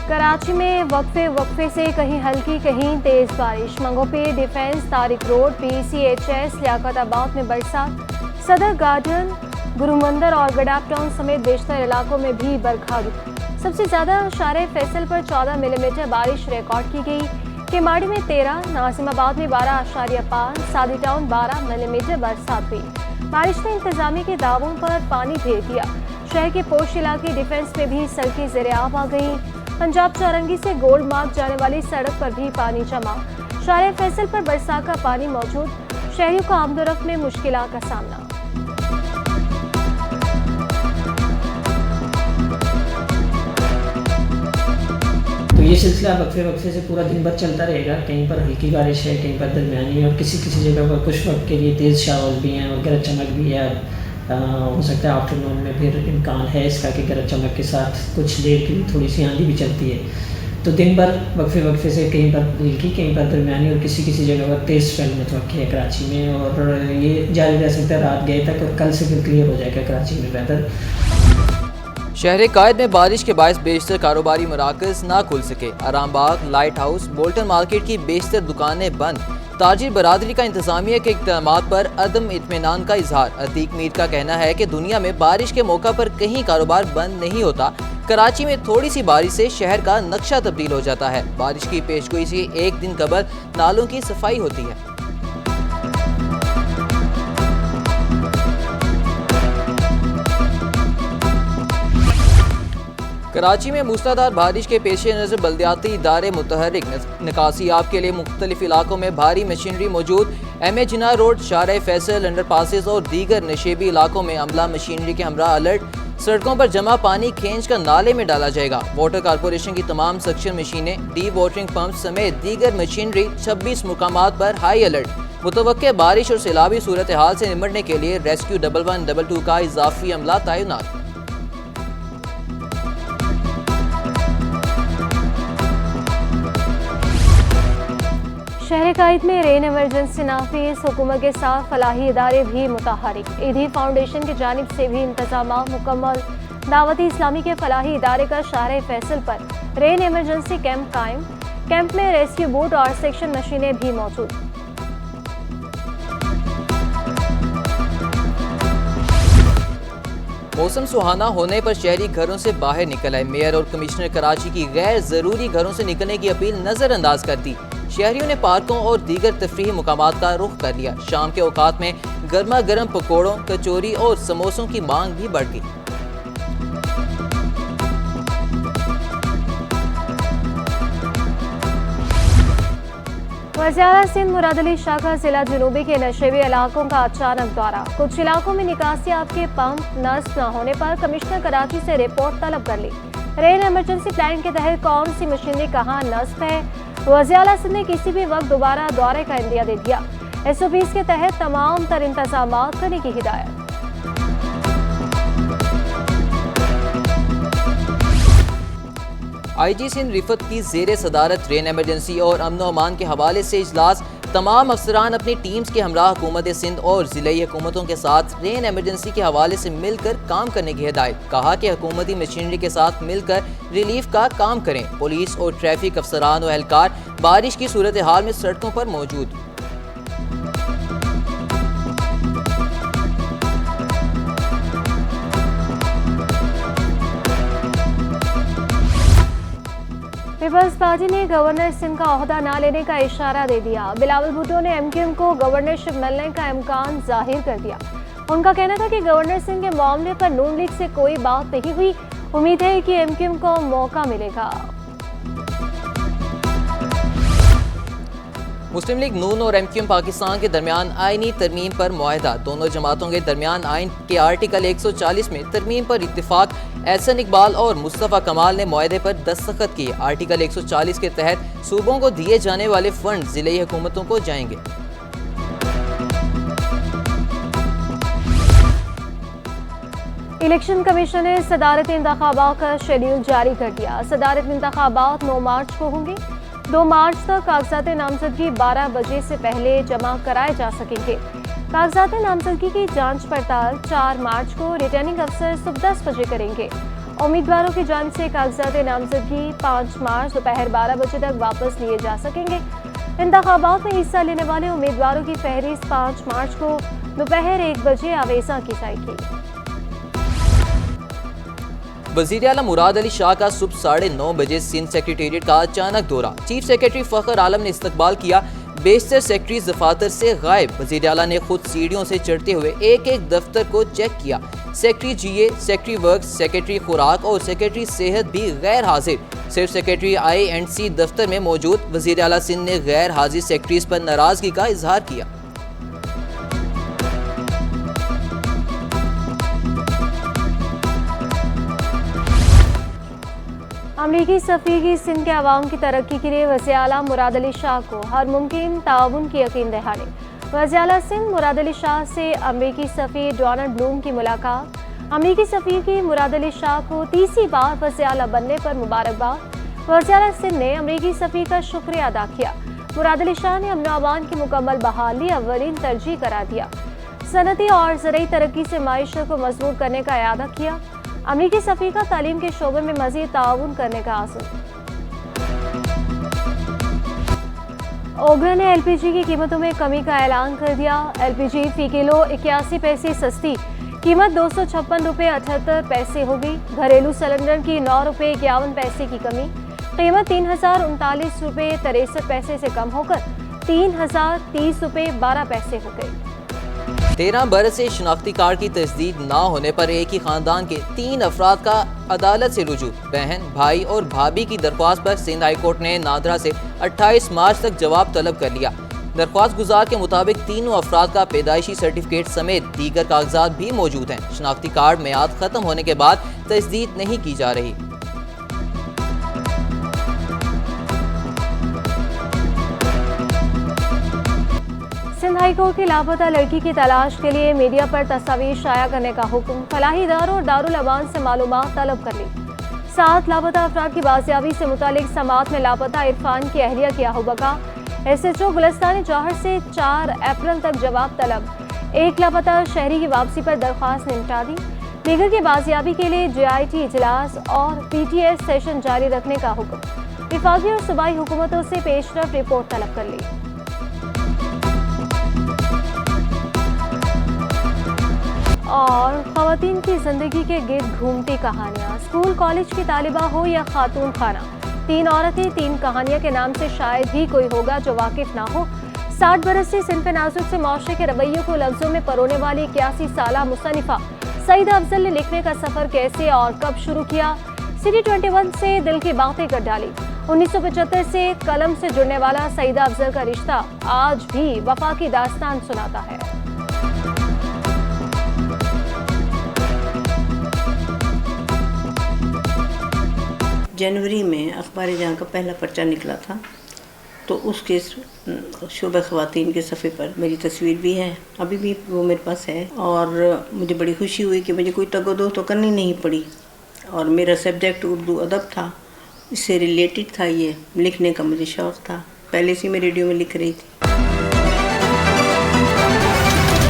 कराची में वक्फे से कहीं हल्की कहीं तेज बारिश। मंगोपी defence, Tariq road, PCHS, Liaquatabad में बरसात। सदर गार्डन, गुरुमंदिर और गडाप टाउन समेत बेशतर इलाकों में भी बरखा रुकी। सबसे ज्यादा शारे फैसल पर 14 मिलीमीटर बारिश रिकॉर्ड की गई। केमाड़ी में 13, नाजिमाबाद में 12.5, सादी टाउन 12 मिलीमीटर बरसात हुई। बारिश ने इंतजामी के दावों पर पानी फेर दिया। शहर के पोश इलाके डिफेंस में भी सड़कें ज़ेरे-आब आ गई। पंजाब चौरंगी से गोल्ड मार्ग जाने वाली सड़क पर भी पानी जमा। शारे फैसल पर बरसात का पानी मौजूद। शहरियों को आमदोरफ्त में मुश्किलात का सामना। तो ये सिलसिला वक्फे से पूरा दिन भर चलता रहेगा। कहीं पर हल्की बारिश है, कहीं पर दरमियानी, और किसी जगह पर कुछ वक्त के लिए तेज़ शावर भी हैं और गरज चमक भी है। हो सकता है आफ्टरनून में फिर इम्कान है इसका कि गरज चमक के साथ कुछ देर के लिए थोड़ी सी आंधी भी चलती है। तो दिन भर वक्फे से कहीं पर हल्की, कहीं पर दरमियानी और किसी जगह पर तेज़ स्पेल मुतवक्की है कराची में, और ये जारी रह सकता है रात गए तक, और कल से फिर क्लियर हो जाएगा कराची में वेदर। शहर कायद में बारिश के बायस बेशतर कारोबारी मराकज़ ना खुल सके। Arambagh, light house, Bolton market की बेशतर दुकानें बंद। ताजिर बरादरी का इंतजामिया के इक़दामात पर अदम इत्मीनान का इजहार। अतीक मीर का कहना है कि दुनिया में बारिश के मौका पर कहीं कारोबार बंद नहीं होता। कराची में थोड़ी सी बारिश से शहर का नक्शा तब्दील हो जाता है। बारिश की पेशगोई से एक दिन कबल नालों की सफाई होती है। कराची में मूसलाधार बारिश के पेश नज़र बल्दियाती इदारे मुतहर्रिक। निकासियाब के लिए मुख्तलिफ इलाकों में भारी मशीनरी मौजूद। MA जिन्ना रोड, शारे फैसल, अंडर पासिस और दीगर नशेबी इलाकों में अमला मशीनरी के हमरा अलर्ट। सड़कों पर जमा पानी खींच कर नाले में डाला जाएगा। वाटर कॉरपोरेशन की तमाम सक्शन मशीनें, डी वाटरिंग पंप समेत दीगर मशीनरी 26 मुकामात पर हाई अलर्ट। मुतवक्के बारिश और सैलाबी सूरत हाल से निपटने के लिए रेस्क्यू 1112 का इजाफी अमला तैनात। शहर कायद में रेन एमरजेंसी नाफिज। हुकूमत के साथ फलाही इदारे भी मुतहरिक। ईदी फाउंडेशन की जानिब से भी इंतजाम मुकम्मल। दावती इस्लामी के फलाही इदारे का शारे फैसल पर रेन एमरजेंसी कैंप कायम। कैंप में रेस्क्यू बोट और सेक्शन मशीनें भी मौजूद। मौसम सुहाना होने पर शहरी घरों से बाहर निकल आए। मेयर और कमिश्नर कराची की गैर जरूरी घरों से निकलने की अपील नजरअंदाज कर दी। शहरियों ने पार्कों और दीगर तफरीही मुकामात का रुख कर लिया। शाम के औकात में गर्मा गर्म पकौड़ों, कचौरी और समोसों की मांग भी बढ़ गई। वज़ीर सिंध मुराद अली शाह का जिला जनूबी के नशेबी इलाकों का अचानक दौरा। कुछ इलाकों में निकासियाब के पंप नस्ब न होने पर कमिश्नर कराची से रिपोर्ट तलब कर ली। रेन इमरजेंसी प्लान के तहत कौन सी मशीनरी कहाँ नस्ब है, वज़ीर सिंध ने किसी भी वक्त दोबारा दौरे का इंदिया दे दिया। SOPs के तहत तमाम तर इंतजामात करने की हिदायत। IG सिंध रिफत की ज़ेर सदारत रेन एमरजेंसी और अमन अमान के हवाले से इजलास। तमाम अफसरान अपनी टीम्स के हमरा हुकूमत सिंध और ज़िलाई हुकूमतों के साथ रेन एमरजेंसी के हवाले से मिलकर काम करने की हिदायत। कहा कि हुकूमती मशीनरी के साथ मिलकर रिलीफ का काम करें। पुलिस और ट्रैफिक अफसरान और एहलकार बारिश की सूरत हाल में सड़कों पर मौजूद। पीपल्स पार्टी ने गवर्नर सिंध का ओहदा न लेने का इशारा दे दिया। बिलावल भुट्टो ने MQM को गवर्नरशिप मिलने का इम्कान जाहिर कर दिया। उनका कहना था कि गवर्नर सिंध के मामले पर नून लीग से कोई बात नहीं हुई। उम्मीद है कि MQM को मौका मिलेगा। मुस्लिम लीग नून और MQM पाकिस्तान के दरमियान आईनी तरमीम पर मुआहदा। दोनों जमातों के दरमियान आइन के आर्टिकल 140 में तरमीम पर इत्तिफाक। एहसन इकबाल और मुस्तफ़ा कमाल ने मुआहदे पर दस्तखत किए। आर्टिकल 140 के तहत सूबों को दिए जाने वाले फंड जिले हुकूमतों को जाएंगे। इलेक्शन कमीशन ने सदारती इंतखाबात का शेड्यूल जारी कर दिया। सदारती इंतखाबात 9 मार्च को होंगे। 2 मार्च तक कागजात नामजदगी 12 बजे से पहले जमा कराए जा सकेंगे। कागजात नामजदगी की जांच पड़ताल 4 मार्च को रिटर्निंग अफसर सुबह 10 बजे करेंगे उम्मीदवारों की जानिब से कागजात नामजदगी 5 मार्च दोपहर 12 बजे तक वापस लिए जा सकेंगे। इंतखाबात में हिस्सा लेने वाले उम्मीदवारों की फहरिस्त 5 मार्च को दोपहर 1 बजे आवेजा की जाएगी। वज़ीर आला मुराद अली शाह का सुबह 9:30 बजे सिंध सेक्रेटेरिएट का अचानक दौरा। चीफ सेक्रेटरी फ़खर आलम ने इस्तकबाल किया। बेशतर सेक्रेटरी दफातर से गायब। वज़ीर आला ने खुद सीढ़ियों से चढ़ते हुए एक एक दफ्तर को चेक किया। Secretary GA, secretary work, secretary खुराक और सेक्रेटरी सेहत भी गैर हाजिर। सिर्फ सेक्रेटरी I&C दफ्तर में मौजूद। वज़ीर आला सिंध ने गैर हाजिर सेक्रेटरीज पर नाराजगी का इजहार किया। अमरीकी सफ़ीर की सिंध के अवाम की तरक्की के लिए वज़ीर आला मुराद अली शाह को हर मुमकिन ताउन की यकीन दहानी। वज़ीर आला सिंध मुराद अली शाह से अमरीकी सफ़ीर डोनाल्ड ब्लूम की मुलाकात। अमरीकी सफ़ीर की मुराद अली शाह को तीसरी बार वज़ीर आला बनने पर मुबारकबाद। वज़ीर आला सिंध ने अमरीकी सफ़ीर का शुक्रिया अदा किया। मुराद अली शाह ने अमन अमान की मुकम्मल बहाली अव्वलीन तरजीह करार दिया। सनती और ज़रई तरक्की से माईशत को मजबूत करने का इरादा किया। अमरीकी सफ़ीर का तालीम के शोबे में मज़ीद ताउन करने का आज़म। ओगरा ने LPG की कीमतों में कमी का ऐलान कर दिया। LPG फी किलो 81 पैसे सस्ती, कीमत 256 रुपये 78 पैसे हो गई। घरेलू सिलेंडर की 9 रुपये 51 पैसे की कमी, कीमत 3039 रुपये 63 पैसे से कम होकर 3030 रुपये 12 पैसे हो गई। 13 बरस से शनाख्ती कार्ड की तस्दीक ना होने पर एक ही खानदान के 3 अफराद का अदालत से रुजू। बहन, भाई और भाभी की दरख्वास्त पर सिंध हाई कोर्ट ने नादरा से 28 मार्च तक जवाब तलब कर लिया। दरख्वास्त गुजार के मुताबिक तीनों अफराद का पैदाइशी सर्टिफिकेट समेत दीगर कागजात भी मौजूद हैं। शनाख्ती कार्ड मियाद खत्म होने के बाद तस्दीक नहीं की जा रही। सिंध हाई कोर्ट की लापता लड़की की तलाश के लिए मीडिया पर तस्वीर शाया करने का हुक्म। फलाही इदारों और दारुल अमान से मालूमात तलब कर ली। 7 लापता अफराद की बाजियाबी से मुतालिक समात में लापता इरफान की अहलिया किया हो बका। SHO गुलिस्तान जौहर से 4 अप्रैल तक जवाब तलब। 1 लापता शहरी की वापसी पर दरख्वास्त निपटा दी। दीगर की बाजियाबी के लिए JIT इजलास और PTS सेशन जारी रखने का हुक्म। विफाकी और सूबाई हुकूमतों से पेशरफ रिपोर्ट तलब कर ली। और ख़वातीन की ज़िंदगी के गिर्द घूमती कहानियाँ। स्कूल कॉलेज की तालिबा हो या खातून खाना, 3 औरतें 3 कहानियाँ के नाम से शायद ही कोई होगा जो वाकिफ ना हो। 60 बरस से सिंध नाजुक से माशरे के रवैयों को लफ्ज़ों में परोने वाली 81 साला मुसन्निफ़ा सईदा अफजल ने लिखने का सफ़र कैसे और कब शुरू किया। सिटी 21 से दिल की बातें कर डाली। 1975 से कलम से जुड़ने वाला सईदा अफजल का रिश्ता आज भी वफा की दास्तान सुनाता है। जनवरी में अखबार जहाँ का पहला पर्चा निकला था, तो उसके शोबा ख़वातीन के सफ़े पर मेरी तस्वीर भी है, अभी भी वो मेरे पास है। और मुझे बड़ी खुशी हुई कि मुझे कोई तगोदो तो करनी नहीं पड़ी। और मेरा सब्जेक्ट उर्दू अदब था, इससे रिलेटेड था, ये लिखने का मुझे शौक़ था, पहले से मैं रेडियो में लिख रही थी।